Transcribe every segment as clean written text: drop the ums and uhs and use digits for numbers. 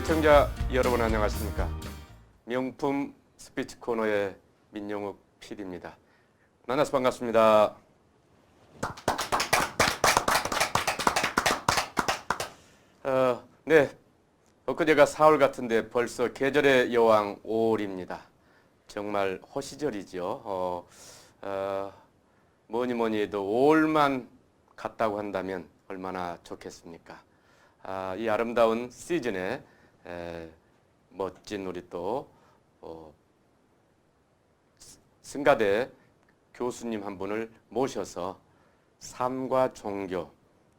시청자 여러분 안녕하십니까? 명품 스피치 코너의 민영욱 PD입니다. 만나서 반갑습니다. 네, 엊그제가 4월 같은데 벌써 계절의 여왕 5월입니다. 정말 허시절이죠. 뭐니 해도 5월만 갔다고 한다면 얼마나 좋겠습니까? 이 아름다운 시즌에 멋진 우리 또 승가대 교수님 한 분을 모셔서 삶과 종교,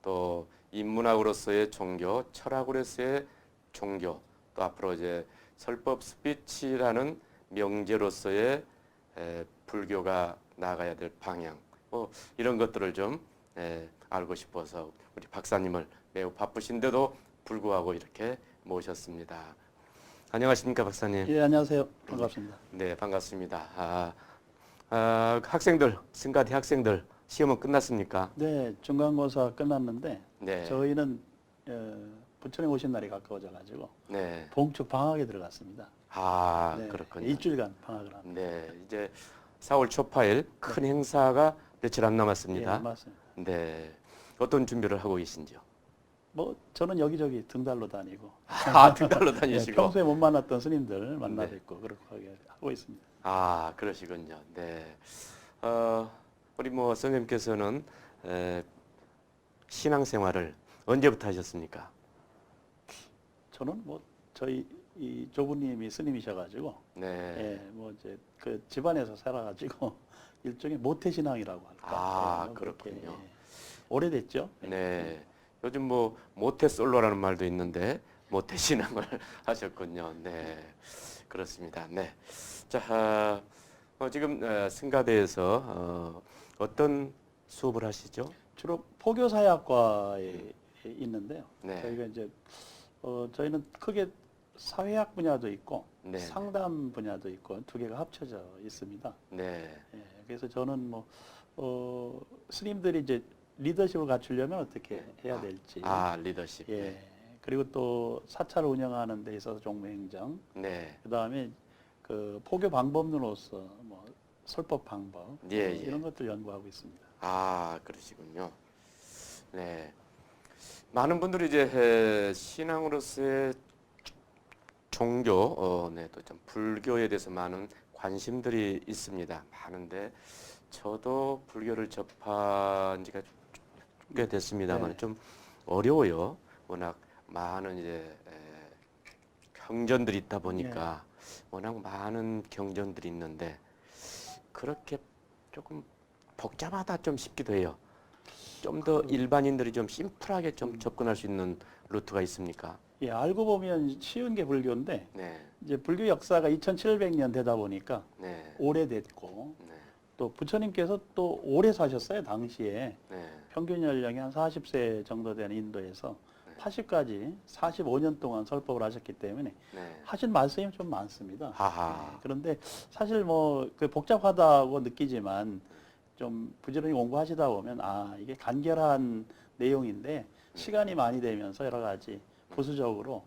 또 인문학으로서의 종교, 철학으로서의 종교, 또 앞으로 이제 설법 스피치라는 명제로서의 불교가 나가야 될 방향, 이런 것들을 좀 알고 싶어서 우리 박사님을 매우 바쁘신데도 불구하고 이렇게 모셨습니다. 안녕하십니까, 박사님? 예, 안녕하세요. 반갑습니다. 네, 반갑습니다. 학생들, 승가대 학생들 시험은 끝났습니까? 네, 중간고사 끝났는데 네. 저희는 부천에 오신 날이 가까워져 가지고 네. 봉축 방학에 들어갔습니다. 네, 그렇군요. 일주일간 방학을 합니다. 네, 이제 4월 초파일 큰 행사가 며칠 안 남았습니다. 예, 맞습니다. 네, 어떤 준비를 하고 계신지요? 뭐 저는 여기저기 등달로 다니고 등달로 예, 다니시고. 평소에 못 만났던 스님들 만나 네. 뵙고 그렇게 하고 있습니다. 그러시군요. 네. 우리 선생님께서는 신앙생활을 언제부터 하셨습니까? 저는 뭐 저희 이 조부님이 스님이셔가지고 네. 예, 뭐 이제 그 집안에서 살아가지고 일종의 모태신앙이라고 할까. 뭐 그렇게, 그렇군요. 오래됐죠. 네. 요즘 모태솔로라는 말도 있는데 모태신앙을 하셨군요. 네. 그렇습니다. 네. 자, 지금 승가대에서 어떤 수업을 하시죠? 주로 포교사회학과에 있는데요. 네. 저희가 이제 저희는 크게 사회학 분야도 있고 네. 상담 분야도 있고 두 개가 합쳐져 있습니다. 네. 예, 그래서 저는 스님들이 이제 리더십을 갖추려면 어떻게 해야 될지. 리더십. 예. 그리고 또 사찰을 운영하는 데 있어서 종무행정. 네. 그다음에 그 포교 방법론으로서 뭐 설법 방법 예. 이런 것들 연구하고 있습니다. 그러시군요. 네. 많은 분들이 이제 신앙으로서의 종교, 또 좀 불교에 대해서 많은 관심들이 있습니다. 많은데 저도 불교를 접한 지가 꽤 됐습니다만 네. 좀 어려워요. 워낙 많은 이제 경전들이 있다 보니까 워낙 많은 경전들이 있는데 그렇게 조금 복잡하다 좀 싶기도 해요. 좀 더 일반인들이 좀 심플하게 좀 접근할 수 있는 루트가 있습니까? 예, 알고 보면 쉬운 게 불교인데 네, 이제 불교 역사가 2700년 되다 보니까 네, 오래됐고 네, 또 부처님께서 또 오래 사셨어요. 당시에 네, 평균 연령이 한 40세 정도 되는 인도에서 네. 80까지 45년 동안 설법을 하셨기 때문에 네. 하신 말씀이 좀 많습니다. 하하. 예, 그런데 사실 그 복잡하다고 느끼지만 좀 부지런히 공부하시다 보면 이게 간결한 내용인데 시간이 많이 되면서 여러 가지 부수적으로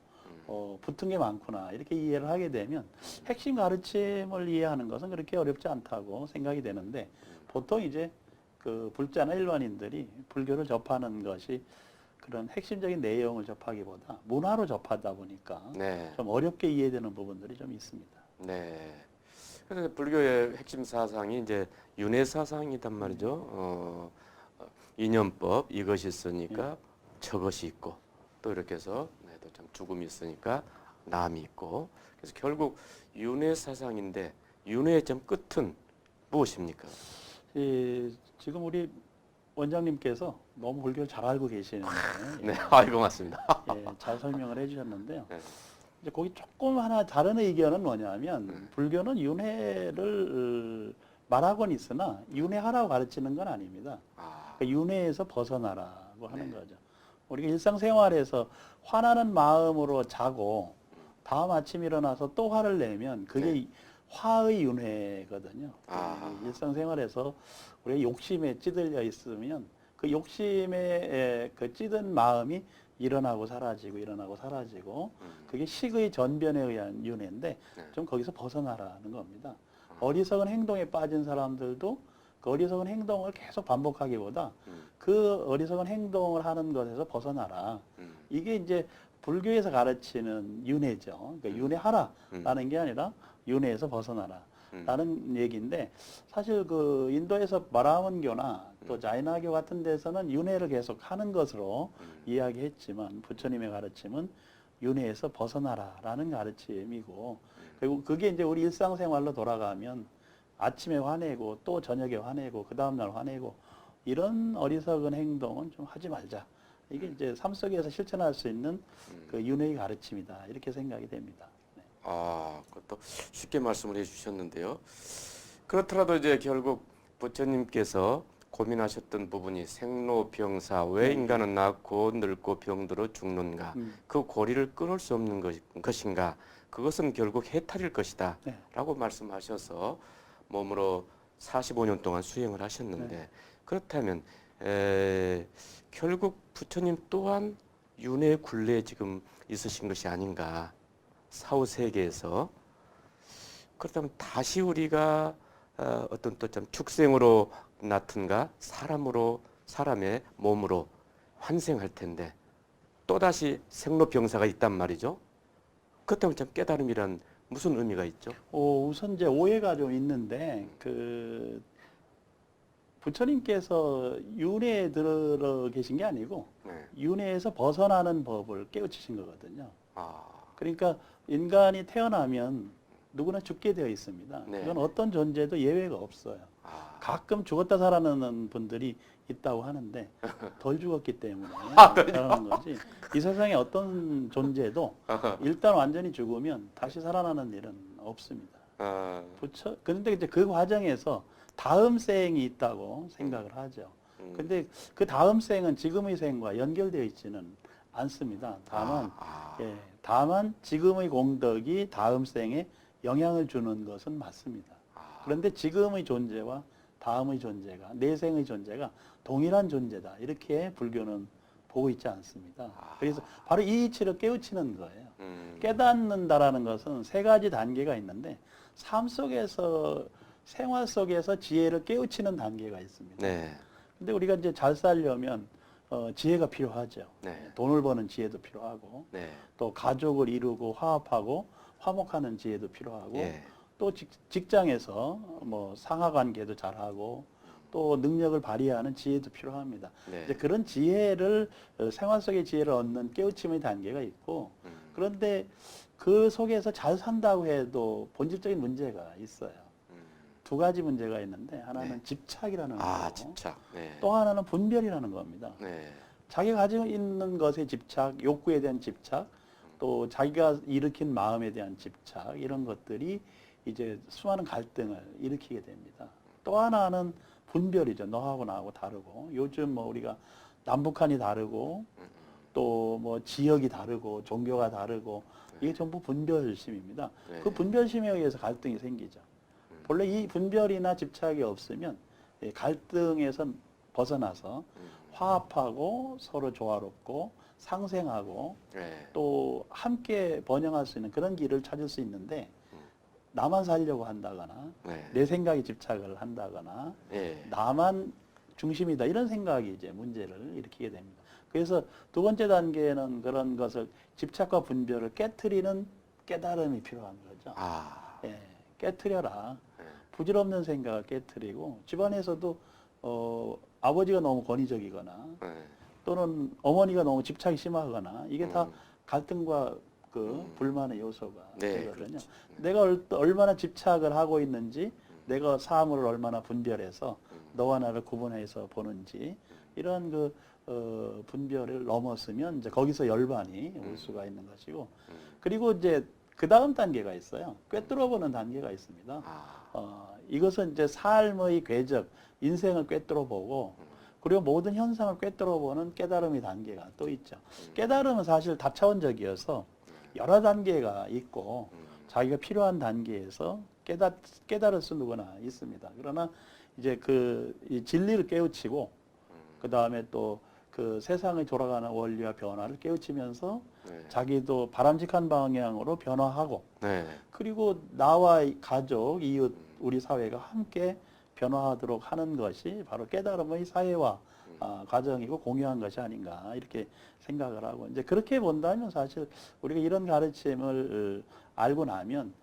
붙은 게 많구나 이렇게 이해를 하게 되면 핵심 가르침을 이해하는 것은 그렇게 어렵지 않다고 생각이 되는데 보통 이제 그 불자나 일반인들이 불교를 접하는 것이 그런 핵심적인 내용을 접하기보다 문화로 접하다 보니까 네, 좀 어렵게 이해되는 부분들이 좀 있습니다. 네. 그래서 불교의 핵심 사상이 이제 윤회 사상이단 말이죠. 이념법 이것이 있으니까 저것이 있고 또 이렇게 해서 또 참 죽음이 있으니까 남이 있고 그래서 결국 윤회 사상인데 윤회의 점 끝은 무엇입니까? 지금 우리 원장님께서 너무 불교를 잘 알고 계시는데 네, 고맙습니다. 잘 설명을 해주셨는데요. 네. 이제 거기 조금 하나 다른 의견은 뭐냐면 불교는 윤회를 말하고는 있으나 윤회하라고 가르치는 건 아닙니다. 그러니까 윤회에서 벗어나라고 하는 거죠. 우리가 일상생활에서 화나는 마음으로 자고 다음 아침 일어나서 또 화를 내면 그게 화의 윤회거든요. 일상생활에서 우리가 욕심에 찌들려 있으면 그 욕심에 그 찌든 마음이 일어나고 사라지고 일어나고 사라지고 음. 그게 식의 전변에 의한 윤회인데 네. 좀 거기서 벗어나라는 겁니다. 아. 어리석은 행동에 빠진 사람들도 그 어리석은 행동을 계속 반복하기보다 음. 그 어리석은 행동을 하는 것에서 벗어나라. 이게 이제 불교에서 가르치는 윤회죠. 그러니까 윤회하라라는 게 아니라 윤회에서 벗어나라. 라는 얘기인데 사실 그 인도에서 마라문교나 또 자이나교 같은 데서는 윤회를 계속 하는 것으로 이야기했지만 부처님의 가르침은 윤회에서 벗어나라라는 가르침이고 그리고 그게 이제 우리 일상생활로 돌아가면 아침에 화내고 또 저녁에 화내고 그 다음날 화내고 이런 어리석은 행동은 좀 하지 말자. 이게 이제 삶 속에서 실천할 수 있는 그 윤회의 가르침이다. 이렇게 생각이 됩니다. 네. 아, 그것도 쉽게 말씀을 해주셨는데요. 그렇더라도 이제 결국 부처님께서 고민하셨던 부분이 생로병사, 왜 네. 인간은 낳고 늙고 병들어 죽는가, 그 고리를 끊을 수 없는 것인가, 그것은 결국 해탈일 것이다 네. 라고 말씀하셔서 몸으로 45년 동안 수행을 하셨는데 네. 그렇다면 결국 부처님 또한 윤회 굴레에 지금 있으신 것이 아닌가, 사후 세계에서. 그렇다면 다시 우리가 어떤 또 좀 축생으로 낳든가 사람으로, 사람의 몸으로 환생할 텐데 또다시 생로병사가 있단 말이죠. 그렇다면 참 깨달음이란 무슨 의미가 있죠? 우선 이제 오해가 좀 있는데 그 부처님께서 윤회에 들어 계신 게 아니고 네. 윤회에서 벗어나는 법을 깨우치신 거거든요. 아, 그러니까 인간이 태어나면 누구나 죽게 되어 있습니다. 네. 이건 어떤 존재도 예외가 없어요. 아, 가끔 죽었다 살아나는 분들이 있다고 하는데 덜 죽었기 때문에 살아나는 거지. 이 세상에 어떤 존재도 일단 완전히 죽으면 다시 살아나는 일은 없습니다. 그런데 이제 그 과정에서 다음 생이 있다고 생각을 하죠. 근데 그 다음 생은 지금의 생과 연결되어 있지는 않습니다. 다만 지금의 공덕이 다음 생에 영향을 주는 것은 맞습니다. 그런데 지금의 존재와 다음의 존재가, 내생의 존재가 동일한 존재다. 이렇게 불교는 보고 있지 않습니다. 그래서 바로 이 이치를 깨우치는 거예요. 깨닫는다라는 것은 세 가지 단계가 있는데 삶 속에서, 생활 속에서 지혜를 깨우치는 단계가 있습니다. 네. 근데 우리가 이제 잘 살려면 지혜가 필요하죠. 네. 돈을 버는 지혜도 필요하고 네. 또 가족을 이루고 화합하고 화목하는 지혜도 필요하고 예. 또 직장에서 뭐 상하 관계도 잘하고 또 능력을 발휘하는 지혜도 필요합니다. 네. 이제 그런 지혜를 생활 속의 지혜를 얻는 깨우침의 단계가 있고 그런데 그 속에서 잘 산다고 해도 본질적인 문제가 있어요. 두 가지 문제가 있는데 하나는 네. 집착이라는 거고 집착. 네. 또 하나는 분별이라는 겁니다. 네. 자기가 가지고 있는 것에 집착, 욕구에 대한 집착, 또 자기가 일으킨 마음에 대한 집착 이런 것들이 이제 수많은 갈등을 일으키게 됩니다. 또 하나는 분별이죠. 너하고 나하고 다르고 요즘 뭐 우리가 남북한이 다르고 또 뭐 지역이 다르고 종교가 다르고 이게 전부 분별심입니다. 네. 그 분별심에 의해서 갈등이 생기죠. 본래 이 분별이나 집착이 없으면 갈등에서 벗어나서 화합하고 서로 조화롭고 상생하고 네. 또 함께 번영할 수 있는 그런 길을 찾을 수 있는데 나만 살려고 한다거나 네. 내 생각에 집착을 한다거나 네. 나만 중심이다 이런 생각이 이제 문제를 일으키게 됩니다. 그래서 두 번째 단계는 그런 것을 집착과 분별을 깨트리는 깨달음이 필요한 거죠. 예, 깨트려라. 네. 부질없는 생각을 깨트리고 집안에서도 아버지가 너무 권위적이거나 네. 또는 어머니가 너무 집착이 심하거나 이게 다 갈등과 그 불만의 요소가 네, 되거든요. 그렇죠. 내가 얼마나 집착을 하고 있는지 내가 사물을 얼마나 분별해서 너와 나를 구분해서 보는지 이런 그 분별을 넘었으면 이제 거기서 열반이 올 수가 있는 것이고 그리고 이제 그 다음 단계가 있어요. 꿰뚫어보는 단계가 있습니다. 이것은 이제 삶의 궤적, 인생을 꿰뚫어보고 그리고 모든 현상을 꿰뚫어보는 깨달음의 단계가 또 있죠. 깨달음은 사실 다차원적이어서 여러 단계가 있고 자기가 필요한 단계에서 깨달을 수 누구나 있습니다. 그러나 이제 이 진리를 깨우치고 그 다음에 또 그 세상의 돌아가는 원리와 변화를 깨우치면서 네. 자기도 바람직한 방향으로 변화하고 네. 그리고 나와 가족, 이웃, 우리 사회가 함께 변화하도록 하는 것이 바로 깨달음의 사회화 과정이고 공유한 것이 아닌가 이렇게 생각을 하고 이제 그렇게 본다면 사실 우리가 이런 가르침을 알고 나면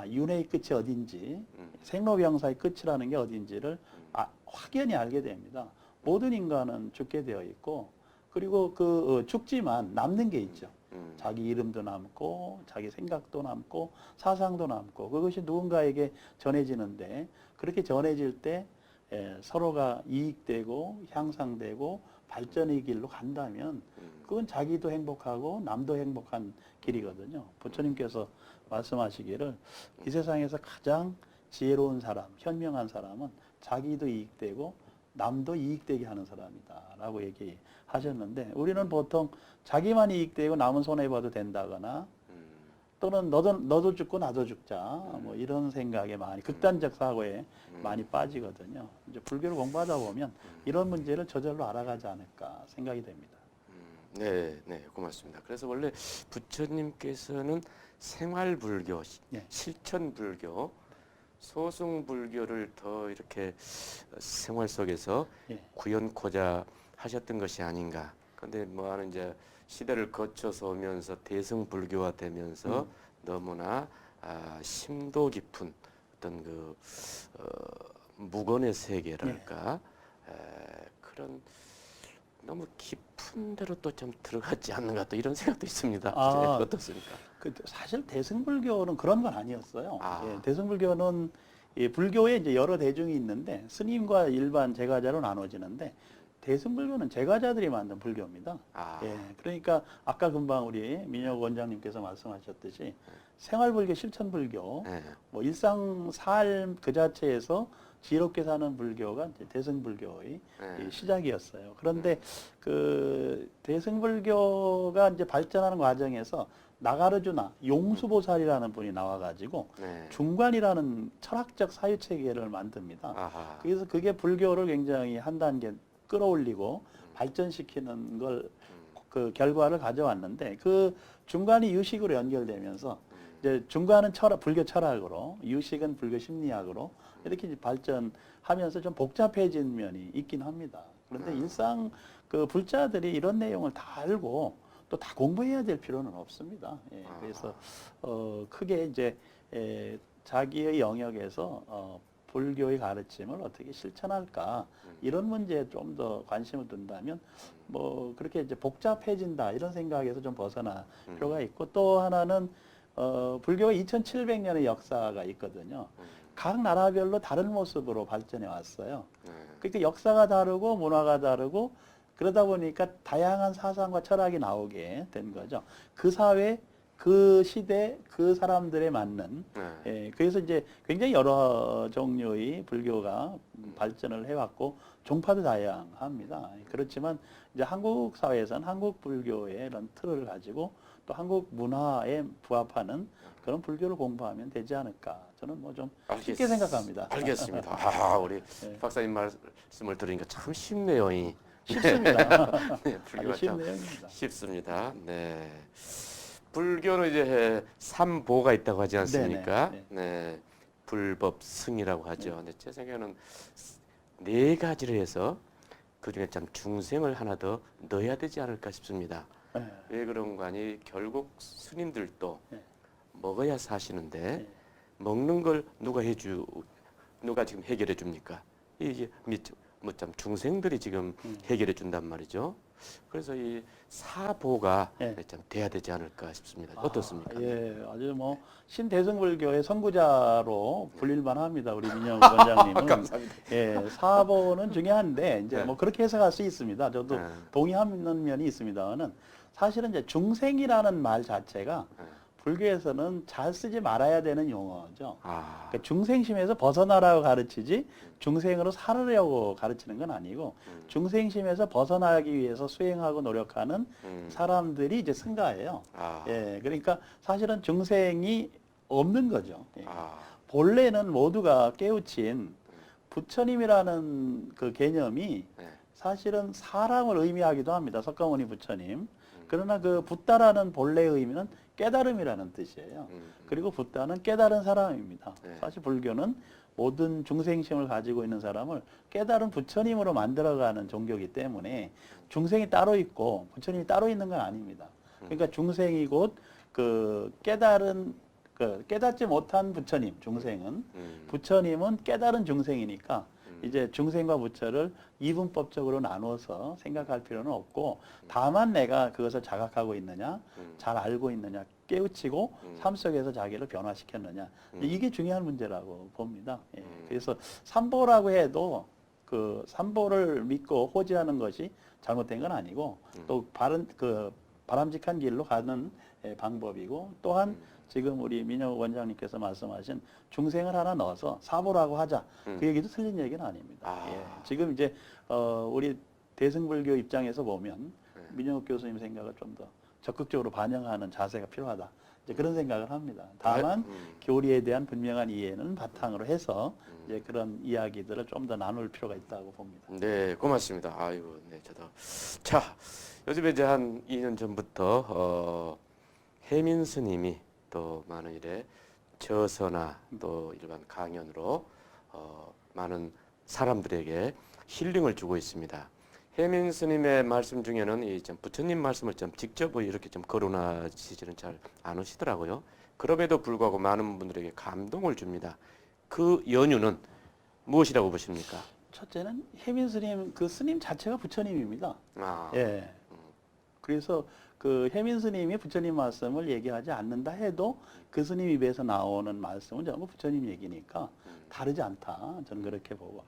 윤회의 끝이 어딘지 생로병사의 끝이라는 게 어딘지를 확연히 알게 됩니다. 모든 인간은 죽게 되어 있고 그리고 죽지만 남는 게 있죠. 자기 이름도 남고 자기 생각도 남고 사상도 남고 그것이 누군가에게 전해지는데 그렇게 전해질 때 서로가 이익되고 향상되고 발전의 길로 간다면 그건 자기도 행복하고 남도 행복한 길이거든요. 부처님께서 말씀하시기를 이 세상에서 가장 지혜로운 사람, 현명한 사람은 자기도 이익되고 남도 이익되게 하는 사람이다라고 얘기하셨는데 우리는 보통 자기만 이익되고 남은 손해봐도 된다거나 또는 너도 죽고 나도 죽자 뭐 이런 생각에 많이 극단적 사고에 많이 빠지거든요. 이제 불교를 공부하다 보면 이런 문제를 저절로 알아가지 않을까 생각이 됩니다. 네, 네, 고맙습니다. 그래서 원래 부처님께서는 생활불교, 네. 실천불교, 소승불교를 더 이렇게 생활 속에서 예. 구현코자 하셨던 것이 아닌가. 그런데 뭐하는 이제 시대를 거쳐서 오면서 대승불교화 되면서 너무나 심도 깊은 어떤 무건의 세계랄까 그런 너무 깊은 데로 또 좀 들어가지 않는가 또 이런 생각도 있습니다. 어떻습니까? 사실 대승불교는 그런 건 아니었어요. 아. 예, 대승불교는 불교에 이제 여러 대중이 있는데 스님과 일반 제가자로 나눠지는데 대승불교는 제가자들이 만든 불교입니다. 예, 그러니까 아까 금방 우리 민혁 원장님께서 말씀하셨듯이 생활불교, 실천불교, 뭐 일상 삶 그 자체에서 지혜롭게 사는 불교가 이제 대승불교의 시작이었어요. 그런데 그 대승불교가 이제 발전하는 과정에서 나가르주나 용수보살이라는 분이 나와가지고 중관이라는 철학적 사유체계를 만듭니다. 그래서 그게 불교를 굉장히 한 단계 끌어올리고 발전시키는 걸 그 결과를 가져왔는데 그 중간이 유식으로 연결되면서 이제 중간은 불교 철학으로 유식은 불교 심리학으로 이렇게 발전하면서 좀 복잡해진 면이 있긴 합니다. 그런데 일상 그 불자들이 이런 내용을 다 알고 또 다 공부해야 될 필요는 없습니다. 예, 그래서 크게 이제 자기의 영역에서 불교의 가르침을 어떻게 실천할까 이런 문제에 좀 더 관심을 둔다면 뭐 그렇게 이제 복잡해진다 이런 생각에서 좀 벗어날 필요가 있고 또 하나는 불교가 2700년의 역사가 있거든요. 각 나라별로 다른 모습으로 발전해 왔어요. 그러니까 역사가 다르고 문화가 다르고 그러다 보니까 다양한 사상과 철학이 나오게 된 거죠. 그 사회, 그 시대, 그 사람들에 맞는. 그래서 이제 굉장히 여러 종류의 불교가 발전을 해왔고 종파도 다양합니다. 그렇지만 이제 한국 사회에서는 한국 불교의 이런 틀을 가지고 또 한국 문화에 부합하는 그런 불교를 공부하면 되지 않을까. 저는 뭐 좀 쉽게 생각합니다. 알겠습니다. 우리 박사님 말씀을 들으니까 참 쉽네요. 쉽습니다. 네, 불교가 쉽은 참 내용입니다. 쉽습니다. 네. 불교는 이제 삼보가 있다고 하지 않습니까? 네. 불법 승이라고 하죠. 근데 제 생각에는 네 가지를 해서 그중에 참 중생을 하나 더 넣어야 되지 않을까 싶습니다. 왜 그런가 하니 결국 스님들도 먹어야 사시는데 먹는 걸 누가 지금 해결해 줍니까? 이게 뭐 참 중생들이 지금 해결해 준단 말이죠. 그래서 이 사보가 참 돼야 되지 않을까 싶습니다. 어떻습니까? 예, 아주 뭐 신대승불교의 선구자로 불릴만 합니다. 우리 민영 원장님은. 감사합니다. 예, 사보는 중요한데 이제 뭐 그렇게 해석할 수 있습니다. 저도 동의하는 면이 있습니다만은 사실은 이제 중생이라는 말 자체가 불교에서는 잘 쓰지 말아야 되는 용어죠. 그러니까 중생심에서 벗어나라고 가르치지 중생으로 살으려고 가르치는 건 아니고 중생심에서 벗어나기 위해서 수행하고 노력하는 사람들이 이제 승가예요. 예, 그러니까 사실은 중생이 없는 거죠. 예. 본래는 모두가 깨우친 부처님이라는 그 개념이 사실은 사람을 의미하기도 합니다. 석가모니 부처님. 그러나 그 붓다라는 본래 의미는 깨달음이라는 뜻이에요. 그리고 붓다는 깨달은 사람입니다. 네. 사실 불교는 모든 중생심을 가지고 있는 사람을 깨달은 부처님으로 만들어가는 종교이기 때문에 중생이 따로 있고 부처님이 따로 있는 건 아닙니다. 그러니까 중생이 곧 그 깨달은 그 깨닫지 못한 부처님, 중생은 부처님은 깨달은 중생이니까 이제 중생과 부처를 이분법적으로 나눠서 생각할 필요는 없고 다만 내가 그것을 자각하고 있느냐, 잘 알고 있느냐, 깨우치고 삶 속에서 자기를 변화시켰느냐 이게 중요한 문제라고 봅니다. 예. 그래서 삼보라고 해도 그 삼보를 믿고 호지하는 것이 잘못된 건 아니고 또 바른 그 바람직한 길로 가는 방법이고 또한 지금 우리 민혁 원장님께서 말씀하신 중생을 하나 넣어서 사보라고 하자. 그 얘기도 틀린 얘기는 아닙니다. 아. 예. 지금 이제 우리 대승불교 입장에서 보면 민혁 교수님 생각을 좀 더 적극적으로 반영하는 자세가 필요하다. 이제 그런 생각을 합니다. 다만 교리에 대한 분명한 이해는 바탕으로 해서 이제 그런 이야기들을 좀 더 나눌 필요가 있다고 봅니다. 네, 고맙습니다. 아이고, 네, 저도. 자, 요즘에 이제 한 2년 전부터 혜민 스님이 또 많은 일에 저서나 또 일반 강연으로 많은 사람들에게 힐링을 주고 있습니다. 혜민 스님의 말씀 중에는 이 좀 부처님 말씀을 좀 직접 이렇게 좀 거론하시지는 잘 않으시더라고요. 그럼에도 불구하고 많은 분들에게 감동을 줍니다. 그 연유는 무엇이라고 보십니까? 첫째는 혜민 스님 그 스님 자체가 부처님입니다. 아, 예. 그래서 그 혜민 스님이 부처님 말씀을 얘기하지 않는다 해도 그 스님 입에서 나오는 말씀은 전부 부처님 얘기니까 다르지 않다. 저는 그렇게 보고.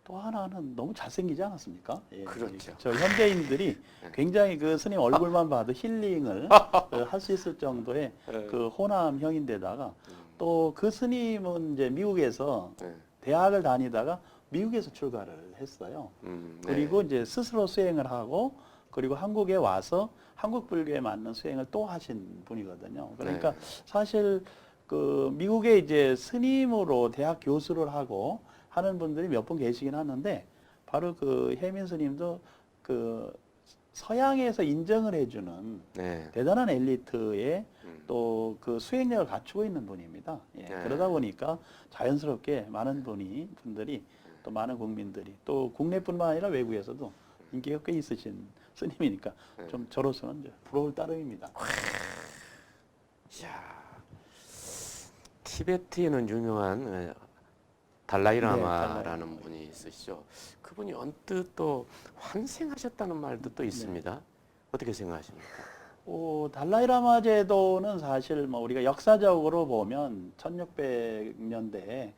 또 하나는 너무 잘생기지 않았습니까? 예. 그렇죠. 저 현대인들이 굉장히 그 스님 얼굴만 봐도 힐링을 할 수 있을 정도의 그 호남형인데다가 또 그 스님은 이제 미국에서 네. 대학을 다니다가 미국에서 출가를 했어요. 네. 그리고 이제 스스로 수행을 하고 그리고 한국에 와서 한국 불교에 맞는 수행을 또 하신 분이거든요. 그러니까 네. 사실 그 미국에 이제 스님으로 대학 교수를 하고 하는 분들이 몇 분 계시긴 하는데 바로 그 혜민 스님도 그 서양에서 인정을 해주는 네. 대단한 엘리트의 또 그 수행력을 갖추고 있는 분입니다. 예, 네. 그러다 보니까 자연스럽게 많은 분들이 또 많은 국민들이 또 국내뿐만 아니라 외국에서도 인기가 꽤 있으신 스님이니까 좀 저로서는 이제 부러울 따름입니다. 야, 티베트에는 유명한 달라이라마라는 네, 분이 있으시죠. 그분이 언뜻 또 환생하셨다는 말도 또 있습니다. 어떻게 생각하십니까? 달라이라마 제도는 사실 뭐 우리가 역사적으로 보면 1600년대에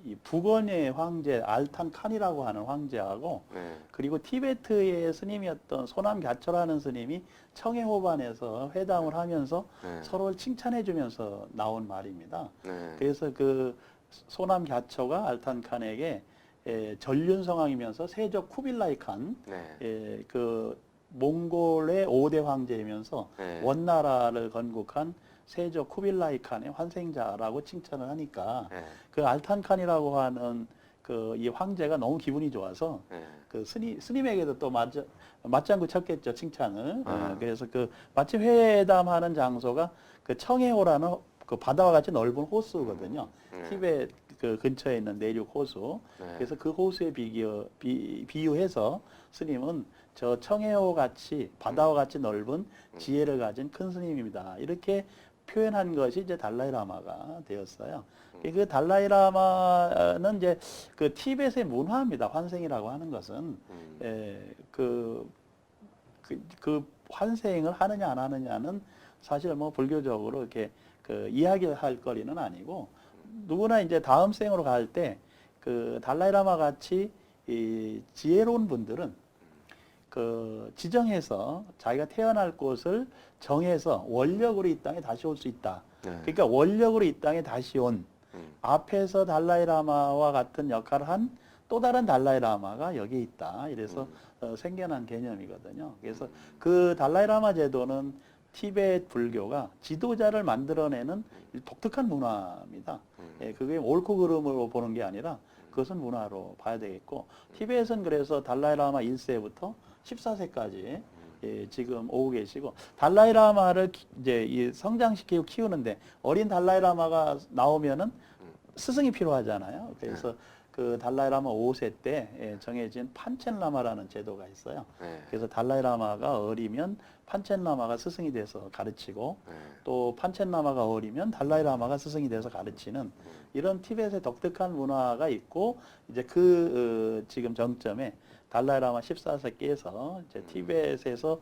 이 북원의 황제 알탄 칸이라고 하는 황제하고 네. 그리고 티베트의 스님이었던 소남 갸초라는 스님이 청해호반에서 회담을 하면서 네. 서로를 칭찬해 주면서 나온 말입니다. 네. 그래서 그 소남 갸초가 알탄 칸에게 전륜성왕이면서 세조 쿠빌라이 칸 네. 그 몽골의 5대 황제이면서 네. 원나라를 건국한 세조 쿠빌라이 칸의 환생자라고 칭찬을 하니까 네. 그 알탄 칸이라고 하는 그 이 황제가 너무 기분이 좋아서 네. 그 스님에게도 또 맞장구 쳤겠죠, 칭찬을. 아. 그래서 그 마침 회담하는 장소가 그 청해호라는 그 바다와 같이 넓은 호수거든요. 티베트 그 근처에 있는 내륙 호수. 네. 그래서 그 호수에 비유해서 스님은 저 청해호 같이 바다와 같이 넓은 지혜를 가진 큰 스님입니다. 이렇게 표현한 것이 이제 달라이라마가 되었어요. 그 달라이라마는 이제 그 티벳의 문화입니다. 환생이라고 하는 것은 그 환생을 하느냐 안 하느냐는 사실 뭐 불교적으로 이렇게 그 이야기할 거리는 아니고 누구나 이제 다음 생으로 갈 때 그 달라이라마 같이 이 지혜로운 분들은 그 지정해서 자기가 태어날 곳을 정해서 원력으로 이 땅에 다시 올 수 있다. 네. 그러니까 원력으로 이 땅에 다시 온 앞에서 달라이라마와 같은 역할을 한 또 다른 달라이라마가 여기 있다. 이래서 생겨난 개념이거든요. 그래서 그 달라이라마 제도는 티베트 불교가 지도자를 만들어내는 독특한 문화입니다. 그게 옳고 그름으로 보는 게 아니라 그것은 문화로 봐야 되겠고 티베트는 그래서 달라이라마 1세부터 14세까지 예, 지금 오고 계시고 달라이라마를 이제 이 성장시키고 키우는데 어린 달라이라마가 나오면은 스승이 필요하잖아요. 그래서 그 달라이라마 5세 때 예, 정해진 판첸라마라는 제도가 있어요. 네. 그래서 달라이라마가 어리면 판첸라마가 스승이 돼서 가르치고 네. 또 판첸라마가 어리면 달라이라마가 스승이 돼서 가르치는 이런 티벳의 독특한 문화가 있고 이제 그 지금 정점에 달라이라마 14세께서 이제 티벳에서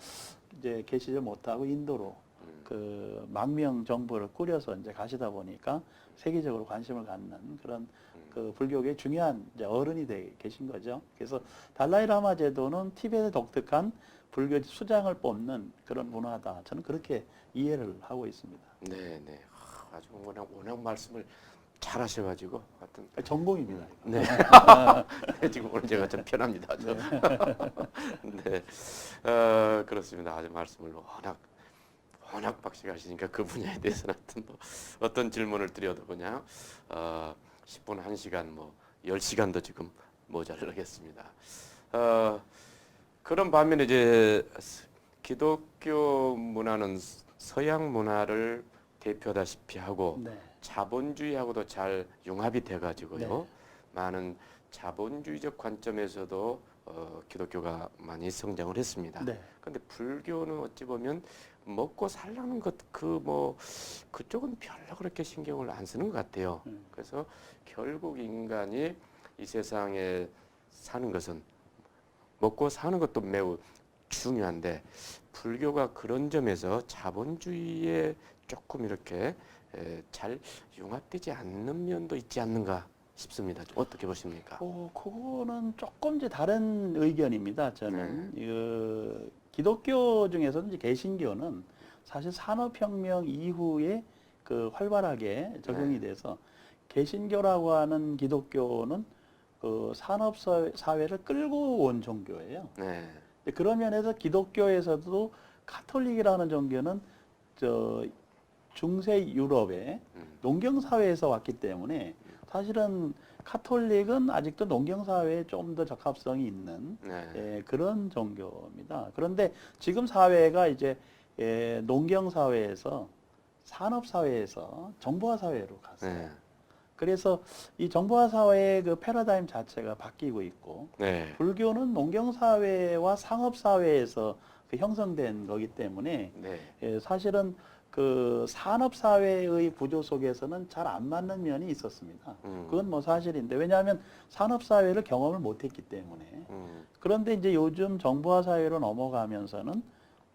이제 계시지 못하고 인도로 그 망명 정부를 꾸려서 이제 가시다 보니까 세계적으로 관심을 갖는 그런 그 불교계의 중요한 이제 어른이 돼 계신 거죠. 그래서 달라이라마 제도는 티벳의 독특한 불교 수장을 뽑는 그런 문화다. 저는 그렇게 이해를 하고 있습니다. 네, 네. 아주 워낙 말씀을 잘 하셔가지고 하여튼 전공입니다. 네. 지금 오늘 제가 좀 편합니다. 네. 그렇습니다. 아주 말씀을 워낙 박식하시니까 그 분야에 대해서는 하여튼 뭐 어떤 질문을 드려도 그냥 10분, 1시간, 뭐 10시간도 지금 모자라겠습니다. 그런 반면에 이제 기독교 문화는 서양 문화를 대표하다시피 하고 네. 자본주의하고도 잘 융합이 돼가지고요. 네. 많은 자본주의적 관점에서도 기독교가 많이 성장을 했습니다. 네. 근데 불교는 어찌 보면 먹고 살라는 것 그쪽은 별로 그렇게 신경을 안 쓰는 것 같아요. 그래서 결국 인간이 이 세상에 사는 것은 먹고 사는 것도 매우 중요한데 불교가 그런 점에서 자본주의에 조금 이렇게 잘 융합되지 않는 면도 있지 않는가 싶습니다. 어떻게 보십니까? 그거는 조금 이제 다른 의견입니다. 저는 기독교 중에서는 이제 개신교는 사실 산업혁명 이후에 그 활발하게 적용이 돼서 개신교라고 하는 기독교는 그 산업 사회를 끌고 온 종교예요. 네. 그런 면에서 기독교에서도 카톨릭이라는 종교는 저 중세 유럽의 농경 사회에서 왔기 때문에 사실은 카톨릭은 아직도 농경 사회에 좀 더 적합성이 있는 네. 그런 종교입니다. 그런데 지금 사회가 이제 농경 사회에서 산업 사회에서 정보화 사회로 갔어요. 네. 그래서 이 정보화 사회의 그 패러다임 자체가 바뀌고 있고 네. 불교는 농경 사회와 상업 사회에서 그 형성된 거기 때문에 네. 사실은 그 산업 사회의 구조 속에서는 잘 안 맞는 면이 있었습니다. 그건 뭐 사실인데 왜냐하면 산업 사회를 경험을 못했기 때문에 그런데 이제 요즘 정보화 사회로 넘어가면서는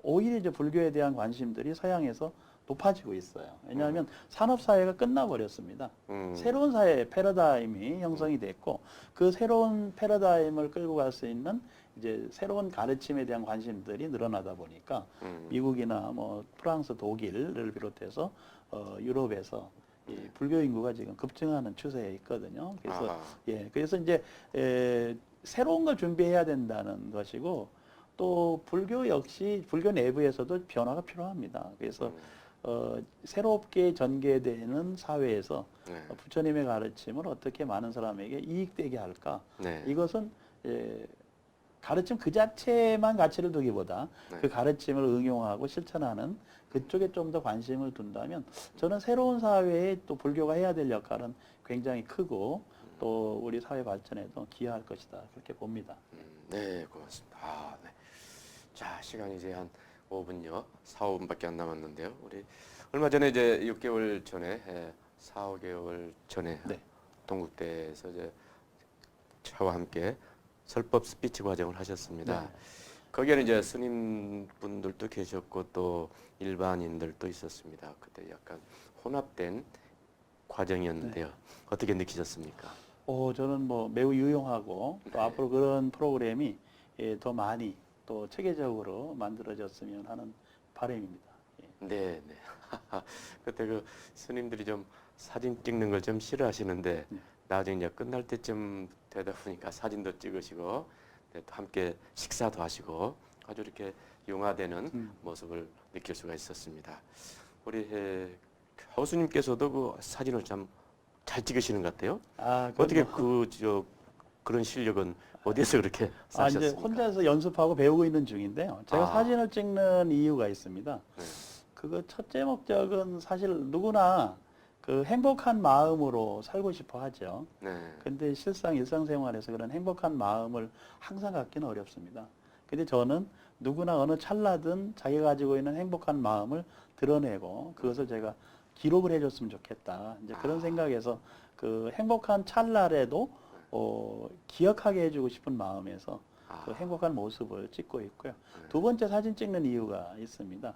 오히려 이제 불교에 대한 관심들이 서양에서 높아지고 있어요. 왜냐하면 산업 사회가 끝나버렸습니다. 새로운 사회 패러다임이 형성이 됐고 그 새로운 패러다임을 끌고 갈 수 있는 이제 새로운 가르침에 대한 관심들이 늘어나다 보니까 미국이나 뭐 프랑스, 독일을 비롯해서 유럽에서 이 불교 인구가 지금 급증하는 추세에 있거든요. 그래서 그래서 이제 새로운 걸 준비해야 된다는 것이고 또 불교 역시 불교 내부에서도 변화가 필요합니다. 그래서 새롭게 전개되는 사회에서 부처님의 가르침을 어떻게 많은 사람에게 이익되게 할까? 네. 이것은 가르침 그 자체만 가치를 두기보다 그 가르침을 응용하고 실천하는 그쪽에 좀 더 관심을 둔다면 저는 새로운 사회에 또 불교가 해야 될 역할은 굉장히 크고 또 우리 사회 발전에도 기여할 것이다 그렇게 봅니다. 네, 고맙습니다. 네. 자, 시간이 이제 한 5분요. 4, 5분밖에 안 남았는데요. 우리 얼마 전에 이제 6개월 전에 4, 5개월 전에 동국대에서 이제 저와 함께 설법 스피치 과정을 하셨습니다. 네. 거기에는 이제 스님분들도 계셨고 또 일반인들도 있었습니다. 그때 약간 혼합된 과정이었는데요. 어떻게 느끼셨습니까? 저는 뭐 매우 유용하고 또 앞으로 그런 프로그램이 더 많이 또 체계적으로 만들어졌으면 하는 바람입니다. 네, 네. 그때 그 스님들이 좀 사진 찍는 걸 좀 싫어하시는데 나중에 이제 끝날 때쯤 되다 보니까 사진도 찍으시고 또 함께 식사도 하시고 아주 이렇게 융화되는 모습을 느낄 수가 있었습니다. 우리 교수님께서도 그 사진을 참 잘 찍으시는 것 같아요. 그건 어떻게 뭐, 그런 실력은 어디에서 그렇게 이제 쌓으셨습니까? 혼자서 연습하고 배우고 있는 중인데요. 제가 아. 사진을 찍는 이유가 있습니다. 네. 그거 첫째 목적은 사실 누구나 그 행복한 마음으로 살고 싶어 하죠. 네. 근데 실상 일상생활에서 그런 행복한 마음을 항상 갖기는 어렵습니다. 근데 저는 누구나 어느 찰나든 자기가 가지고 있는 행복한 마음을 드러내고 그것을 제가 기록을 해줬으면 좋겠다. 이제 그런 생각에서 그 행복한 찰나라도 기억하게 해주고 싶은 마음에서 그 행복한 모습을 찍고 있고요. 두 번째 사진 찍는 이유가 있습니다.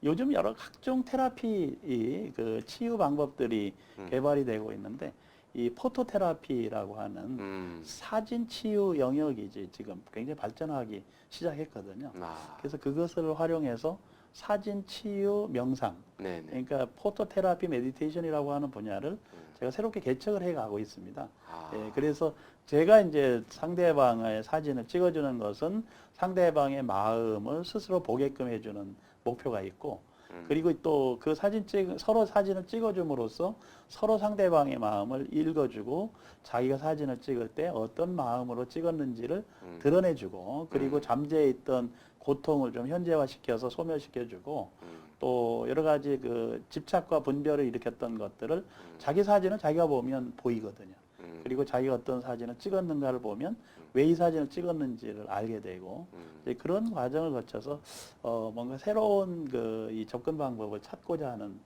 요즘 여러 각종 테라피 그 치유 방법들이 개발이 되고 있는데 이 포토테라피라고 하는 사진 치유 영역이 이제 지금 굉장히 발전하기 시작했거든요. 그래서 그것을 활용해서 사진 치유 명상, 네네. 그러니까 포토테라피 메디테이션이라고 하는 분야를 제가 새롭게 개척을 해 가고 있습니다. 예, 그래서 제가 이제 상대방의 사진을 찍어주는 것은 상대방의 마음을 스스로 보게끔 해주는 목표가 있고, 그리고 또 그 서로 사진을 찍어줌으로써 서로 상대방의 마음을 읽어주고 자기가 사진을 찍을 때 어떤 마음으로 찍었는지를 드러내주고, 그리고 잠재해 있던 고통을 좀 현재화시켜서 소멸시켜주고, 또 여러 가지 그 집착과 분별을 일으켰던 것들을 자기 사진은 자기가 보면 보이거든요. 그리고 자기가 어떤 사진을 찍었는가를 보면 왜 이 사진을 찍었는지를 알게 되고, 이제 그런 과정을 거쳐서 뭔가 새로운 이 접근 방법을 찾고자 하는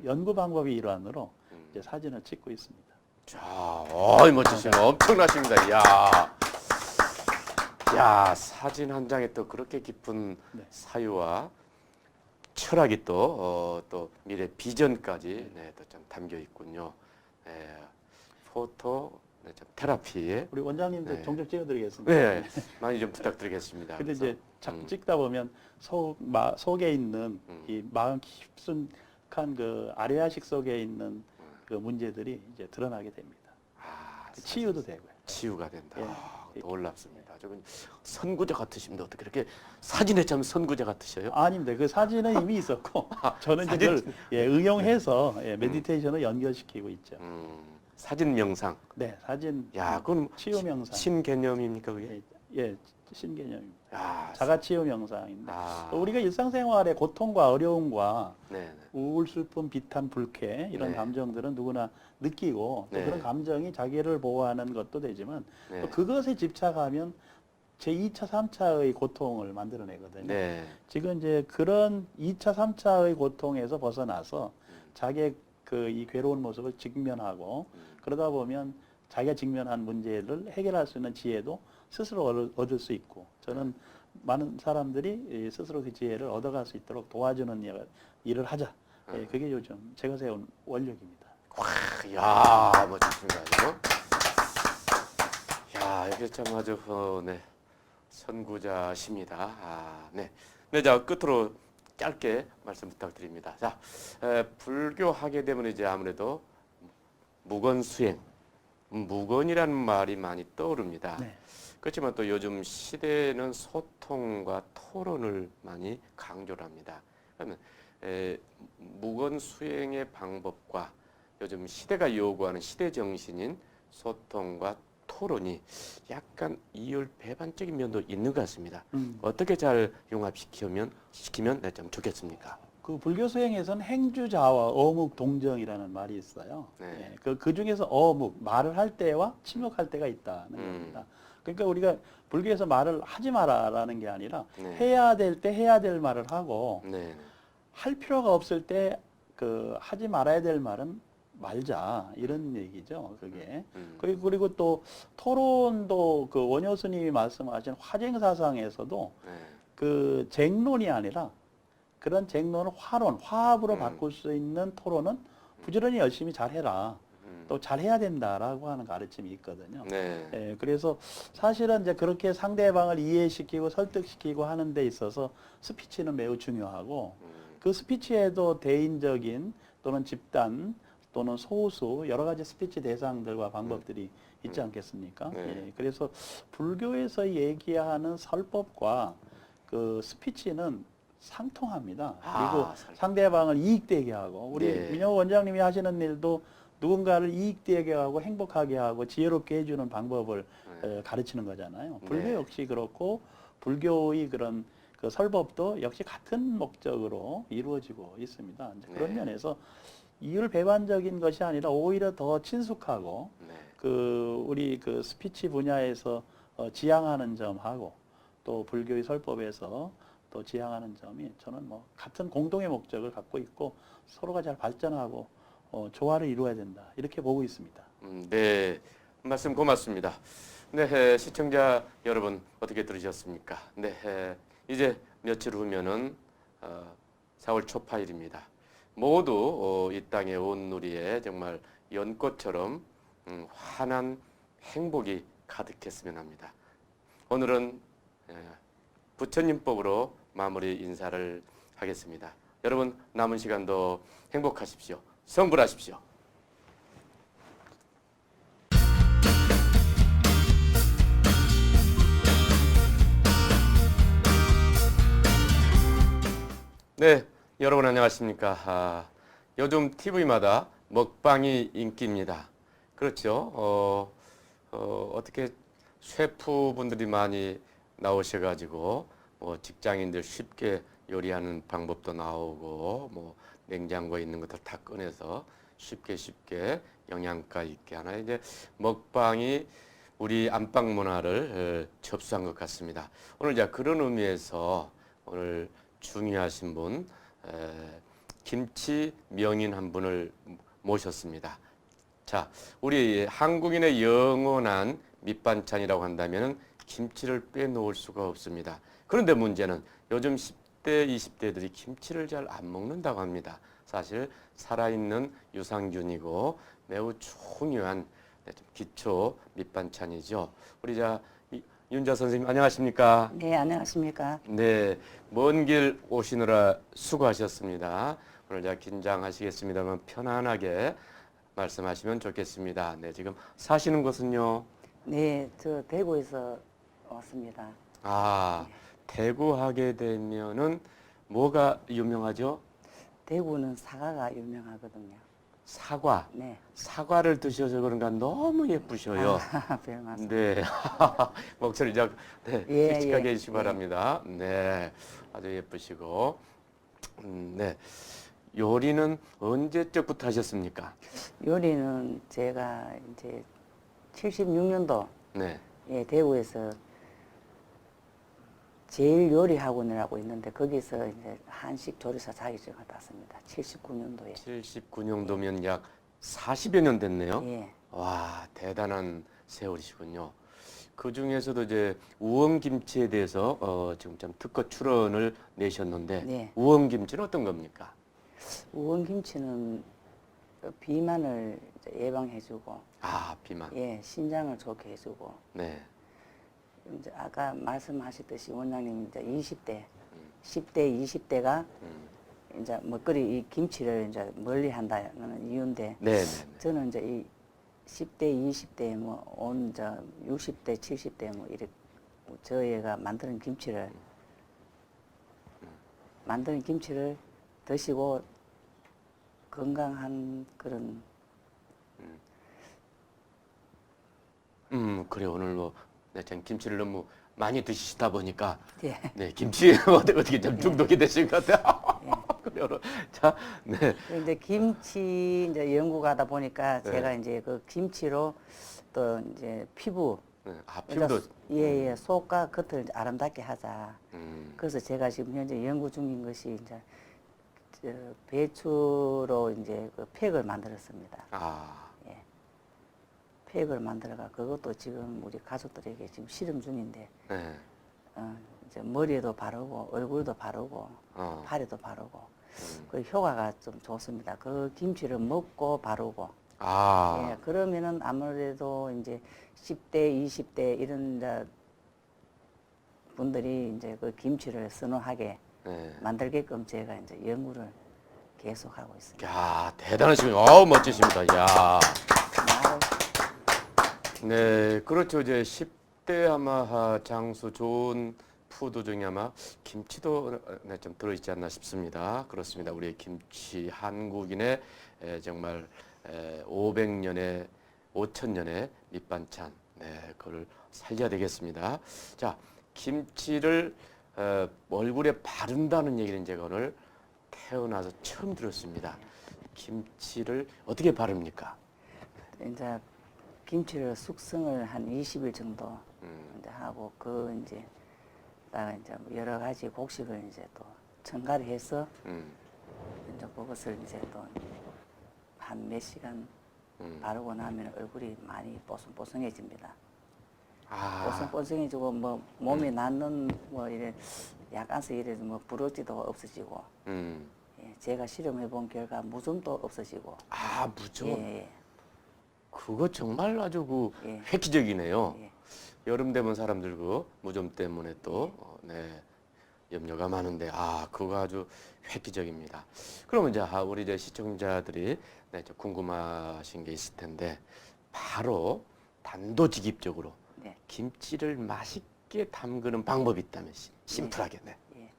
연구 방법의 일환으로 이제 사진을 찍고 있습니다. 자, 멋지십니다. 엄청나십니다. 야, 사진 한 장에 또 그렇게 깊은 네. 사유와 철학이 또 미래 비전까지 또 좀 담겨 있군요. 포토 좀 테라피에 우리 원장님도 네. 종종 찍어드리겠습니다. 네, 많이 좀 부탁드리겠습니다. 근데 그래서, 이제 자꾸 찍다 보면 속에 있는 이 마음 깊숙한 그 아래아식 속에 있는 그 문제들이 이제 드러나게 됩니다. 치유도 되고요. 치유가 된다. 예. 놀랍습니다. 저건 선구자 같으십니다. 어떻게 이렇게 사진에 참 선구자 같으셔요? 아닙니다. 그 사진은 이미 있었고 저는 이제 사진? 그걸 응용해서 메디테이션을 연결시키고 있죠. 사진 명상. 네, 사진 야, 그건 치유 명상. 신개념입니까 그게? 신개념입니다. 야, 자가 치유 명상인데 아, 우리가 일상생활의 고통과 어려움과 네, 우울, 슬픔, 비탄, 불쾌 이런 네. 감정들은 누구나 느끼고 또 네. 그런 감정이 자기를 보호하는 것도 되지만 네, 또 그것에 집착하면 제2차, 3차의 고통을 만들어내거든요. 네, 지금 이제 그런 2차, 3차의 고통에서 벗어나서 자기의 이 괴로운 모습을 직면하고 그러다 보면 자기가 직면한 문제를 해결할 수 있는 지혜도 스스로 얻을 수 있고, 저는 많은 사람들이 스스로 그 지혜를 얻어갈 수 있도록 도와주는 일을 하자. 그게 요즘 제가 세운 원력입니다. 야, 멋지십니다. 이거. 야, 이게 참 아주 네, 선구자십니다. 네. 네, 자 끝으로 짧게 말씀 부탁드립니다. 자, 불교하게 되면 이제 아무래도 무건수행, 무건이라는 말이 많이 떠오릅니다. 네. 그렇지만 또 요즘 시대는 소통과 토론을 많이 강조를 합니다. 그러면 무건수행의 방법과 요즘 시대가 요구하는 시대 정신인 소통과 토론이 약간 이율배반적인 면도 있는 것 같습니다. 어떻게 잘 융합시키면 좀 좋겠습니까? 그 불교 수행에서는 행주자와 어묵 동정이라는 말이 있어요. 네. 그 중에서 어묵, 말을 할 때와 침묵할 때가 있다는 겁니다. 그러니까 우리가 불교에서 말을 하지 마라라는 게 아니라 네. 해야 될 때 해야 될 말을 하고 네. 할 필요가 없을 때 하지 말아야 될 말은 말자 이런 얘기죠. 그게 그리고 또 토론도 그 원효 스님이 말씀하신 화쟁사상에서도 네. 그 쟁론이 아니라 그런 쟁론을 화합으로 바꿀 수 있는 토론은 부지런히 열심히 잘해라. 또 잘해야 된다라고 하는 가르침이 있거든요. 네. 그래서 사실은 이제 그렇게 상대방을 이해시키고 설득시키고 하는 데 있어서 스피치는 매우 중요하고 그 스피치에도 대인적인 또는 집단 또는 소수 여러 가지 스피치 대상들과 방법들이 있지 않겠습니까? 네. 그래서 불교에서 얘기하는 설법과 그 스피치는 상통합니다. 그리고 상대방을 이익되게 하고 우리 네. 민영 원장님이 하시는 일도 누군가를 이익되게 하고 행복하게 하고 지혜롭게 해주는 방법을 가르치는 거잖아요. 불교 네. 역시 그렇고 불교의 그런 그 설법도 역시 같은 목적으로 이루어지고 있습니다. 이제 그런 네. 면에서 이율배반적인 것이 아니라 오히려 더 친숙하고 네. 그 우리 그 스피치 분야에서 지향하는 점하고 또 불교의 설법에서 또 지향하는 점이 저는 뭐 같은 공동의 목적을 갖고 있고 서로가 잘 발전하고 조화를 이루어야 된다 이렇게 보고 있습니다. 네, 말씀 고맙습니다. 네, 시청자 여러분 어떻게 들으셨습니까? 네, 이제 며칠 후면은 4월 초파일입니다. 모두 이 땅의 온누리에 정말 연꽃처럼 환한 행복이 가득했으면 합니다. 오늘은 부처님법으로 마무리 인사를 하겠습니다. 여러분 남은 시간도 행복하십시오. 성불하십시오. 네, 여러분 안녕하십니까? 요즘 TV마다 먹방이 인기입니다. 그렇죠? 어떻게 셰프분들이 많이 나오셔가지고 뭐 직장인들 쉽게 요리하는 방법도 나오고 뭐 냉장고에 있는 것들 다 꺼내서 쉽게 영양가 있게 하나 이제 먹방이 우리 안방 문화를 접수한 것 같습니다. 오늘 이제 그런 의미에서 오늘 중요하신 분 김치 명인 한 분을 모셨습니다. 자, 우리 한국인의 영원한 밑반찬이라고 한다면 김치를 빼놓을 수가 없습니다. 그런데 문제는 요즘 10대, 20대들이 김치를 잘 안 먹는다고 합니다. 사실 살아있는 유산균이고 매우 중요한 기초 밑반찬이죠. 우리 윤자 선생님 안녕하십니까? 네, 안녕하십니까. 네, 먼 길 오시느라 수고하셨습니다. 오늘 긴장하시겠습니다만 편안하게 말씀하시면 좋겠습니다. 네, 지금 사시는 곳은요? 네, 저 대구에서 왔습니다. 아, 대구 하게 되면은 뭐가 유명하죠? 대구는 사과가 유명하거든요. 사과. 네. 사과를 드셔서 그런가 너무 예쁘셔요. 별 말씀. 네, 목소리 네, 예, 씩씩하게 예, 해주시기 바랍니다. 네, 아주 예쁘시고, 네, 요리는 언제적부터 하셨습니까? 요리는 제가 이제 76년도 네, 예, 대구에서 제일 요리 학원이라고 있는데 거기서 이제 한식 조리사 자격증을 땄습니다. 79년도에. 79년도면 약 40여 년 됐네요. 예. 와, 대단한 세월이시군요. 그 중에서도 이제 우엉김치에 대해서 지금 좀 특허 출원을 내셨는데 네. 우엉김치는 어떤 겁니까? 우엉김치는 비만을 이제 예방해주고, 아, 비만. 예, 신장을 좋게 해주고, 네, 이제 아까 말씀하셨듯이 원장님 이제 20대, 10대, 20대가 이제 먹거리 이 김치를 이제 멀리 한다는 이유인데 네, 네. 저는 이제 이 10대, 20대 뭐온 이제 60대, 70대 뭐 이렇게 저희가 만드는 김치를 드시고 건강한 그런 그래 오늘 네, 참 김치를 너무 많이 드시다 보니까 예. 네, 김치에 어떻게 좀 중독이 되신 것 같아요. 예. 그래요. 자, 네, 근데 김치 이제 연구가다 보니까 네. 제가 이제 그 김치로 또 이제 피부 네. 아, 피부도 예예 속과 겉을 이제 아름답게 하자. 음, 그래서 제가 지금 현재 연구 중인 것이 이제 저 배추로 이제 그 팩을 만들었습니다. 아, 예. 팩을 만들어가 그것도 지금 우리 가족들에게 지금 실험 중인데 네, 이제 머리에도 바르고 얼굴도 바르고 팔에도 바르고 그 효과가 좀 좋습니다. 그 김치를 먹고 바르고 아, 예, 그러면은 아무래도 이제 10대, 20대 이런 이제 분들이 이제 그 김치를 선호하게 네. 만들게끔 제가 이제 연구를 계속하고 있습니다. 야, 대단하시군요. 어우, 멋지십니다. 야, 나를 네, 그렇죠. 이제 10대 아마 장수 좋은 푸드 중에 아마 김치도 네, 좀 들어있지 않나 싶습니다. 그렇습니다. 우리 김치 한국인의 정말 500년에 5,000년의 밑반찬, 네, 그걸 살려야 되겠습니다. 자, 김치를 얼굴에 바른다는 얘기는 제가 오늘 태어나서 처음 들었습니다. 김치를 어떻게 바릅니까? 이제 김치를 숙성을 한 20일 정도 이제 하고 그 이제 다가 이제 여러 가지 곡식을 이제 또 첨가를 해서 이제 그것을 이제 또 한 몇 시간 바르고 나면 얼굴이 많이 뽀송뽀송해집니다. 아, 뽀송뽀송해지고 뭐 몸에 낫는 뭐 이래 약간씩 이래 뭐 부러지도 없어지고 예, 제가 실험해 본 결과 무좀도 없어지고 아, 무죠. 예, 그거 정말 아주 그 예. 획기적이네요. 예. 여름 되면 사람들 그 무좀 때문에 또 네, 염려가 많은데 그거 아주 획기적입니다. 그러면 이제 우리 이제 시청자들이 네, 좀 궁금하신 게 있을 텐데 바로 단도직입적으로 네. 김치를 맛있게 담그는 방법이 있다면 심플하게 네. 예.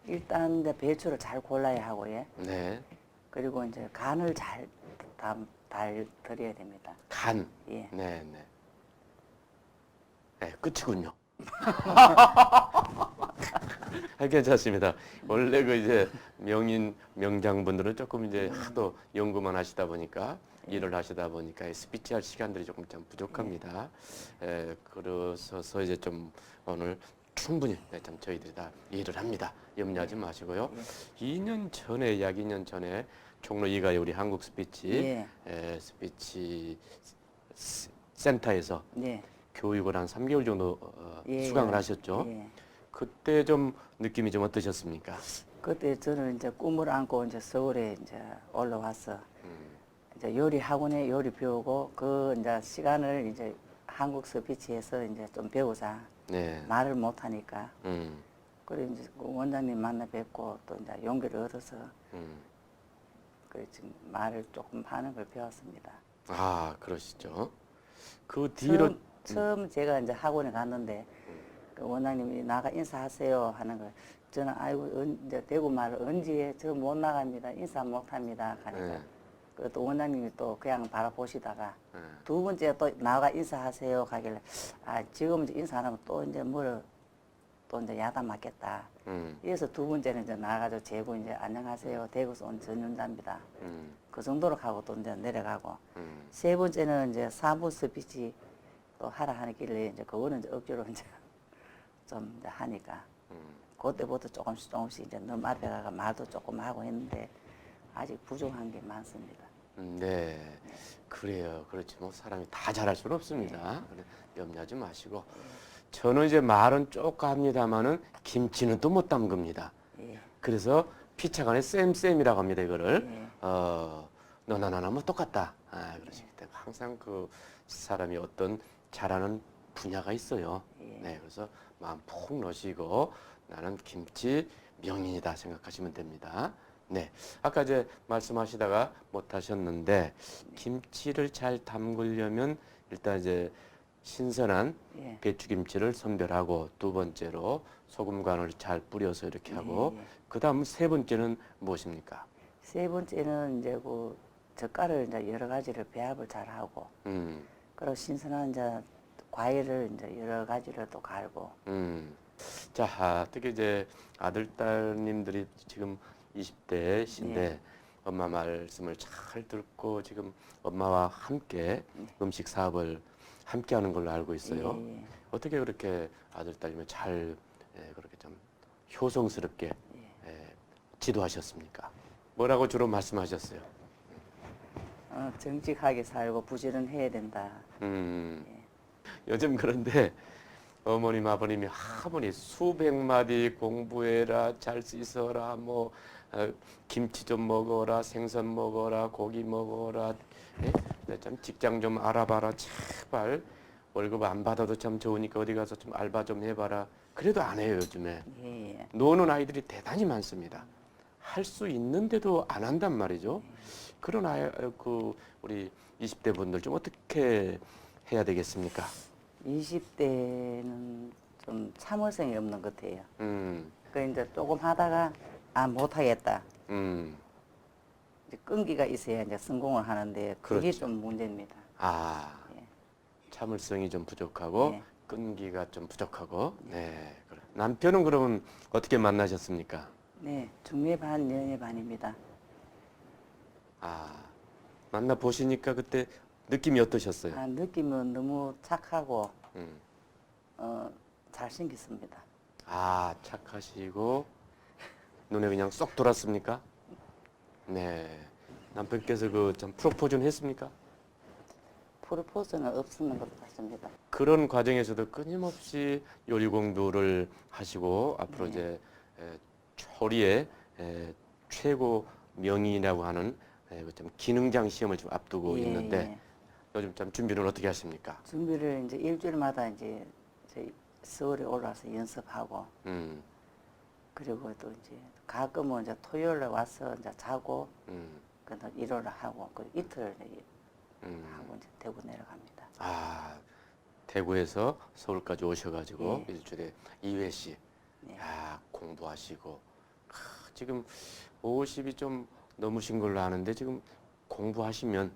일단 이제 배추를 잘 골라야 하고 예. 네. 그리고 이제 간을 잘 드려야 됩니다. 간. 예. 네, 네. 네, 끝이군요. 괜찮습니다. 원래 그 이제 명장분들은 조금 이제 하도 연구만 하시다 보니까 일을 하시다 보니까 스피치 할 시간들이 조금 좀 부족합니다. 그래서 이제 좀 오늘 충분히 좀 저희들이 다 이해를 합니다. 염려하지 마시고요. 2년 전에 약 2년 전에 종로 2가의 우리 한국 스피치 스피치 센터에서 네. 교육을 한 3개월 정도 수강을 하셨죠. 예. 그때 좀 느낌이 좀 어떠셨습니까? 그때 저는 이제 꿈을 안고 이제 서울에 이제 올라와서 이제 요리 학원에 요리 배우고 그 이제 시간을 이제 한국 스피치에서 이제 좀 배우자. 네. 말을 못 하니까. 음, 그래 이제 그 원장님 만나 뵙고 또 이제 용기를 얻어서 그 지금 말을 조금 하는 걸 배웠습니다. 그러시죠. 그 뒤로 처음 제가 이제 학원에 갔는데 그 원장님이 나가 인사하세요 하는 걸 저는 아이고 이제 대구 말을 언제 저 못 나갑니다 인사 못 합니다 하니까 네. 그또 원장님이 또 그냥 바라보시다가 네. 두 번째 또 나가 인사하세요 하길래 지금 이제 인사 안 하면 또 이제 뭐를 또 이제 야단 맞겠다. 그래서 두 번째는 이제 나가서 재고 이제 안녕하세요 대구에서 온 전윤자입니다. 그 정도로 가고 또 이제 내려가고 세 번째는 이제 4분 스피치 또 하라 하길래 이제 그거는 이제 억지로 이제 좀 이제 하니까 그때부터 조금씩 이제 너무 앞에 가가 말도 조금 하고 했는데 아직 부족한 게 많습니다. 네, 그래요. 그렇지 뭐 사람이 다 잘할 수는 없습니다. 그래, 염려하지 마시고 저는 이제 말은 조금 합니다만은 김치는 또 못 담급니다. 예. 그래서 피차간에 쌤이라고 합니다. 이거를 예. 너나 나나 뭐 똑같다. 그러시기 때문에 항상 그 사람이 어떤 잘하는 분야가 있어요. 예. 네, 그래서 마음 푹 넣으시고 나는 김치 명인이다 생각하시면 됩니다. 네, 아까 이제 말씀하시다가 못 하셨는데 김치를 잘 담그려면 일단 이제 신선한 예. 배추김치를 선별하고 두 번째로 소금 간을 잘 뿌려서 이렇게 하고 예. 그다음 세 번째는 무엇입니까? 세 번째는 이제 그 젓갈을 이제 여러 가지를 배합을 잘 하고 그리고 신선한 이제 과일을 이제 여러 가지를 또 갈고 자, 특히 이제 아들 딸님들이 지금 20대신데 예. 엄마 말씀을 잘 듣고 지금 엄마와 함께 음식 사업을 함께 하는 걸로 알고 있어요. 예. 어떻게 그렇게 아들 딸님을 잘 그렇게 좀 효성스럽게 지도하셨습니까? 뭐라고 주로 말씀하셨어요? 정직하게 살고 부지런해야 된다. 요즘 그런데 어머님 아버님이 아무리 수백 마디 공부해라 잘 씻어라 뭐 김치 좀 먹어라 생선 먹어라 고기 먹어라 참 직장 좀 알아봐라 제발 월급 안 받아도 참 좋으니까 어디 가서 좀 알바 좀 해봐라 그래도 안 해요 요즘에 예. 노는 아이들이 대단히 많습니다. 할 수 있는데도 안 한단 말이죠. 그런 그 우리 20대 분들 좀 어떻게 해야 되겠습니까? 20대는 좀 참을성이 없는 것 같아요. 음, 그 이제 조금 하다가 못하겠다. 이제 끈기가 있어야 이제 성공을 하는데 그게 그렇죠. 좀 문제입니다. 아, 예. 참을성이 좀 부족하고 예. 끈기가 좀 부족하고. 네. 남편은 그러면 어떻게 만나셨습니까? 네, 중매 반, 연애 반입니다. 아, 만나 보시니까 그때 느낌이 어떠셨어요? 아, 느낌은 너무 착하고 음. 잘생겼습니다. 아, 착하시고 눈에 그냥 쏙 돌았습니까? 네. 남편께서 그 좀 프로포즈는 했습니까? 프로포즈는 없었는 것 같습니다. 그런 과정에서도 끊임없이 요리 공부를 하시고 앞으로 네. 이제 초리의 최고 명인이라고 하는 좀 기능장 시험을 지금 앞두고 예, 있는데 예. 요즘 좀 준비는 어떻게 하십니까? 준비를 이제 일주일마다 이제 저희 서울에 올라와서 연습하고 음, 그리고 또 이제 가끔은 이제 토요일에 와서 이제 자고 음, 그다음 일요일 하고 그 이틀 음. 하고 이제 대구 내려갑니다. 아, 대구에서 서울까지 오셔가지고 예. 일주일에 2회씩 네. 공부하시고 지금 50이 좀 넘으신 걸로 아는데 지금 공부하시면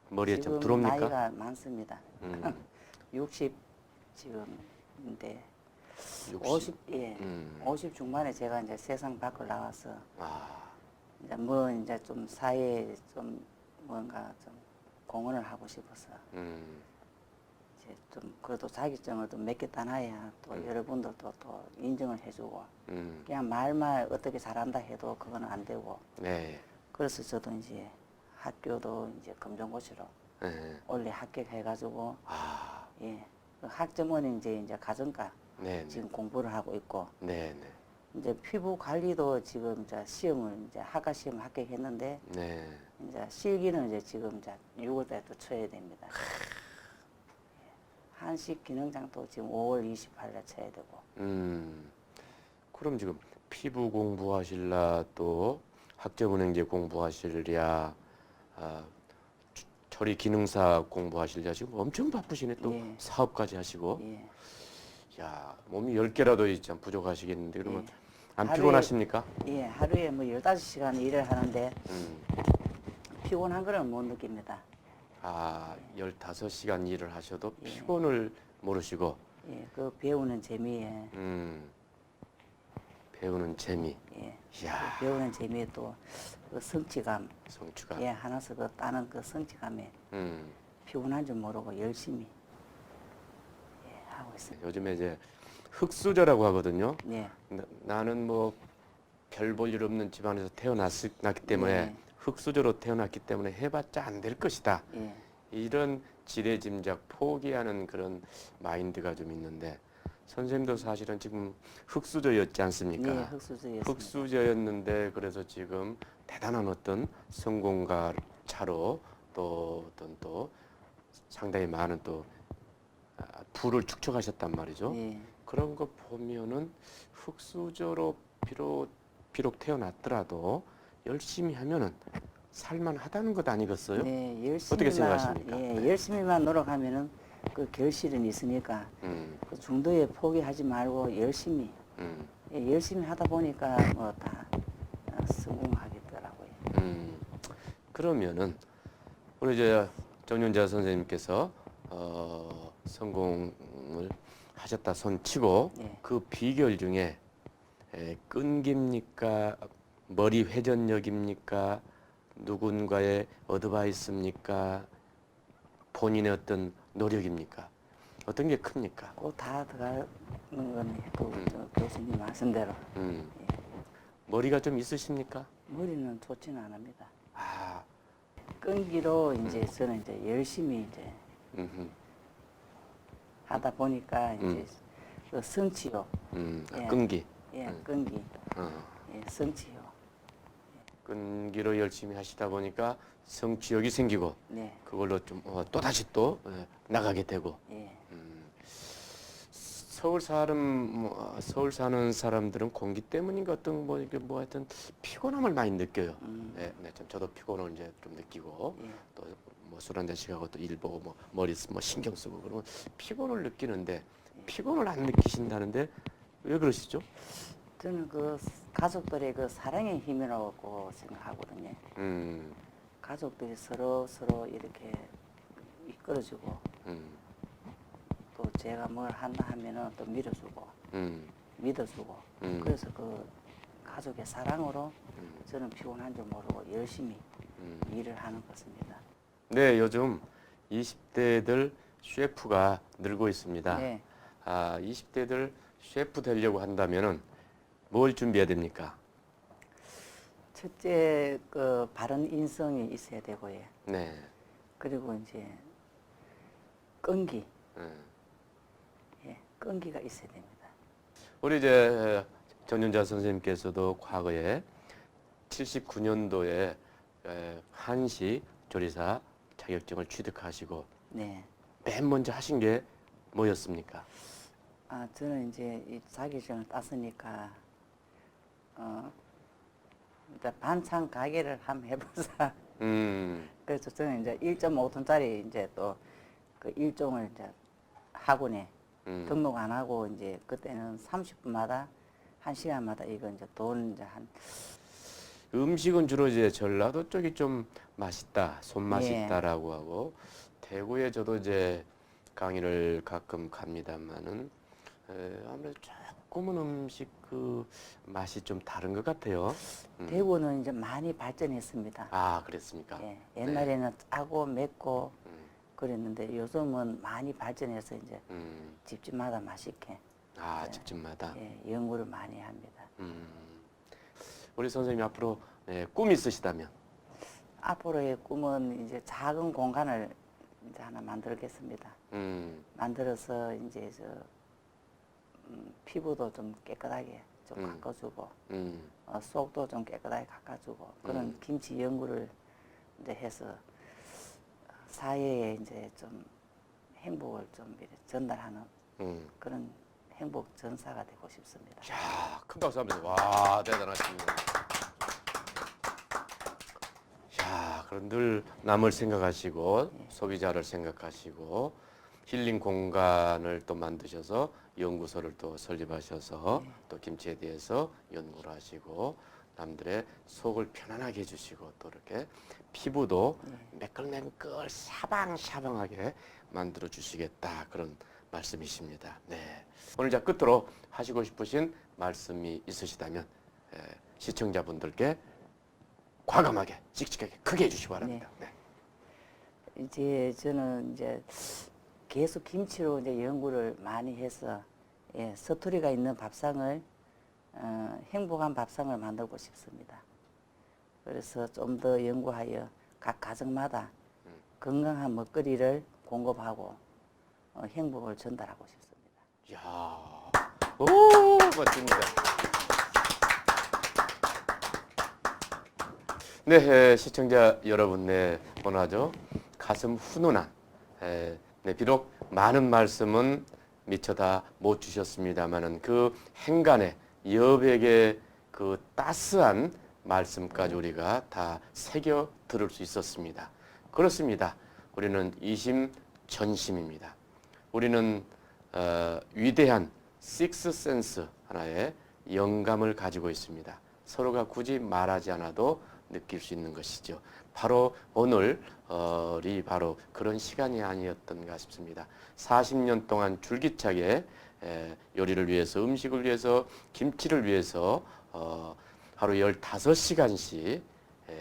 머리에 좀 지금 들어옵니까? 나이가 많습니다. 음, 60 지금인데 60. 50 예. 음. 50 중반에 제가 이제 세상 밖을 나와서 아, 이제 뭐 이제 좀 사회에 좀 뭔가 좀 공헌을 하고 싶어서 이제 좀 그래도 자격증을 좀 몇 개 따놔야 또 여러분들도 또 인정을 해주고 그냥 말만 어떻게 잘한다 해도 그거는 안 되고 네, 그래서 저도 이제 학교도 이제 검정고시로 네, 원래 합격해가지고 아, 예. 그 학점은 이제 가정과 네, 네, 지금 공부를 하고 있고 네, 네, 이제 피부 관리도 지금 이제 시험을 이제 학과 시험 합격했는데 네. 이제 실기는 이제 지금 이제 6월달에 또 쳐야 됩니다. 예. 한식 기능장도 지금 5월 28일에 쳐야 되고. 그럼 지금 피부 공부하실라 또 학점은행제 공부하실랴 처리 기능사 공부하실랴 지금 엄청 바쁘시네 또 예. 사업까지 하시고 예. 야 몸이 10개라도 참 부족하시겠는데 그러면 예. 안 하루에- 피곤하십니까? 예, 하루에 뭐 15시간 일을 하는데 음, 피곤한 거는 못 느낍니다. 15시간 일을 하셔도 예. 피곤을 모르시고 예, 그 배우는 재미에 배우는 재미 예. 이야. 그 배우는 재미에 또 그 성취감 성취가 예, 하나서 그 따는 그 성취감에 음. 피곤한 줄 모르고 열심히 예, 하고 있습니다. 요즘에 이제 흙수저라고 하거든요. 네. 나는 뭐 별 볼 일 없는 집안에서 태어났기 때문에 네. 흙수저로 태어났기 때문에 해봤자 안 될 것이다. 예. 이런 지레짐작 포기하는 그런 마인드가 좀 있는데 선생님도 사실은 지금 흙수저였지 않습니까? 예, 흙수저였습니다. 흙수저였는데 그래서 지금 대단한 어떤 성공가차로 또 어떤 또 상당히 많은 또 부를 축적하셨단 말이죠. 예. 그런 거 보면은 흙수저로 비록 태어났더라도 열심히 하면은 살만하다는 것 아니겠어요? 네, 열심히만 어떻게 생각하십니까? 예, 네. 열심히만 노력하면은 그 결실은 있으니까 음, 그 중도에 포기하지 말고 열심히 음, 예, 열심히 하다 보니까 뭐 다 성공하겠더라고요. 그러면은 우리 이제 정윤자 선생님께서 성공을 하셨다 손치고 예. 그 비결 중에 끈기입니까? 머리 회전력입니까? 누군가의 어드바이스입니까? 본인의 어떤 노력입니까? 어떤 게 큽니까? 그거 다 들어가는 거네. 저 교수님 말씀대로. 음, 예. 머리가 좀 있으십니까? 머리는 좋지는 않습니다. 아, 끈기로 이제 저는 이제 열심히 이제 음흠, 하다 보니까 이제 그 성취욕, 예. 끈기. 예, 끈기, 어, 예, 성취욕, 끈기로 열심히 하시다 보니까 성취욕이 생기고 네, 그걸로 좀 또다시 또 나가게 되고 예, 서울 사는 사람들은 공기 때문인가 어떤 뭐 이게 뭐 하여튼 피곤함을 많이 느껴요. 네, 네, 좀 저도 피곤을 이제 좀 느끼고 예. 또 뭐 술 한잔 씩하고 또 일 보고 뭐 머리 뭐 신경 쓰고 그러면 피곤을 느끼는데 피곤을 안 느끼신다는데 왜 그러시죠? 저는 그 가족들의 그 사랑의 힘이라고 생각하거든요. 가족들이 서로 이렇게 이끌어주고 또 제가 뭘 한다 하면은 또 밀어주고 믿어주고 그래서 그 가족의 사랑으로 저는 피곤한 줄 모르고 열심히 일을 하는 것입니다. 네, 요즘 20대들 셰프가 늘고 있습니다. 네. 20대들 셰프 되려고 한다면은 뭘 준비해야 됩니까? 첫째 그 바른 인성이 있어야 되고요. 네. 그리고 이제 끈기, 음. 예, 끈기가 있어야 됩니다. 우리 이제 정윤자 선생님께서도 과거에 79년도에 한시 조리사 자격증을 취득하시고 네. 맨 먼저 하신 게 뭐였습니까? 저는 이제 이 자격증을 땄으니까 일단 반찬 가게를 한번 해보자. 그래서 저는 이제 1.5톤짜리 이제 또 그 일종을 이제 학원에 등록 안 하고 이제 그때는 30분마다 1시간마다 이거 이제 돈 이제 한 음식은 주로 이제 전라도 쪽이 좀 맛있다, 손맛이 예. 있다라고 하고 대구에 저도 이제 강의를 가끔 갑니다만은 아무래도 조금은 음식 그 맛이 좀 다른 것 같아요. 대구는 이제 많이 발전했습니다. 아, 그랬습니까? 예, 옛날에는 짜고 맵고 그랬는데 요즘은 많이 발전해서 이제 집집마다 맛있게 아, 집집마다. 예, 연구를 많이 합니다. 우리 선생님 앞으로 꿈이 있으시다면? 앞으로의 꿈은 이제 작은 공간을 이제 하나 만들겠습니다. 만들어서 이제 피부도 좀 깨끗하게 좀 깎아주고 속도 좀 깨끗하게 깎아주고 그런 김치 연구를 이제 해서 사회에 이제 좀 행복을 좀 이렇게 전달하는 그런 행복 전사가 되고 싶습니다. 야, 큰 박수 한번 주세요. 와, 대단하십니다. 야, 그럼 늘 남을 생각하시고 소비자를 생각하시고 힐링 공간을 또 만드셔서 연구소를 또 설립하셔서 또 김치에 대해서 연구를 하시고 남들의 속을 편안하게 해주시고 또 이렇게 피부도 매끌매끌 샤방샤방하게 만들어 주시겠다 그런 말씀이십니다. 네. 오늘 자 끝으로 하시고 싶으신 말씀이 있으시다면 시청자분들께 과감하게 씩씩하게 크게 해주시기 바랍니다. 네. 이제 저는 이제 계속 김치로 이제 연구를 많이 해서 서투리가 있는 밥상을 행복한 밥상을 만들고 싶습니다. 그래서 좀 더 연구하여 각 가정마다 건강한 먹거리를 공급하고 행복을 전달하고 싶습니다. 이야, 오, 멋집니다. 네, 시청자 여러분, 오늘 아주 가슴 훈훈한, 비록 많은 말씀은 미처 다 못 주셨습니다만은 그 행간에 여백의 그 따스한 말씀까지 우리가 다 새겨 들을 수 있었습니다. 그렇습니다. 우리는 이심전심입니다. 우리는 위대한 식스센스 하나의 영감을 가지고 있습니다. 서로가 굳이 말하지 않아도 느낄 수 있는 것이죠. 바로 오늘이 바로 그런 시간이 아니었던가 싶습니다. 40년 동안 줄기차게 요리를 위해서, 음식을 위해서, 김치를 위해서 하루 15시간씩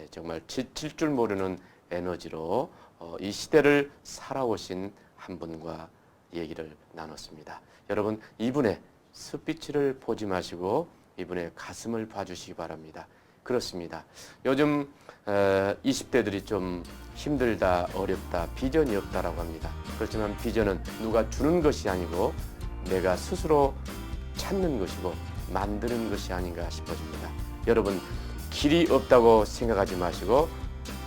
정말 지칠 줄 모르는 에너지로 이 시대를 살아오신 한 분과 얘기를 나눴습니다. 여러분, 이분의 스피치를 보지 마시고 이분의 가슴을 봐주시기 바랍니다. 그렇습니다. 요즘 20대들이 좀 힘들다, 어렵다, 비전이 없다라고 합니다. 그렇지만 비전은 누가 주는 것이 아니고 내가 스스로 찾는 것이고 만드는 것이 아닌가 싶어집니다. 여러분, 길이 없다고 생각하지 마시고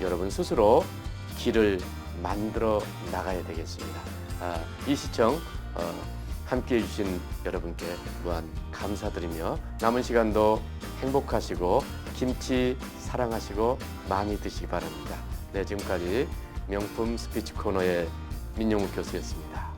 여러분 스스로 길을 만들어 나가야 되겠습니다. 이 시청 함께해 주신 여러분께 무한 감사드리며 남은 시간도 행복하시고 김치 사랑하시고 많이 드시기 바랍니다. 네, 지금까지 명품 스피치 코너의 민용욱 교수였습니다.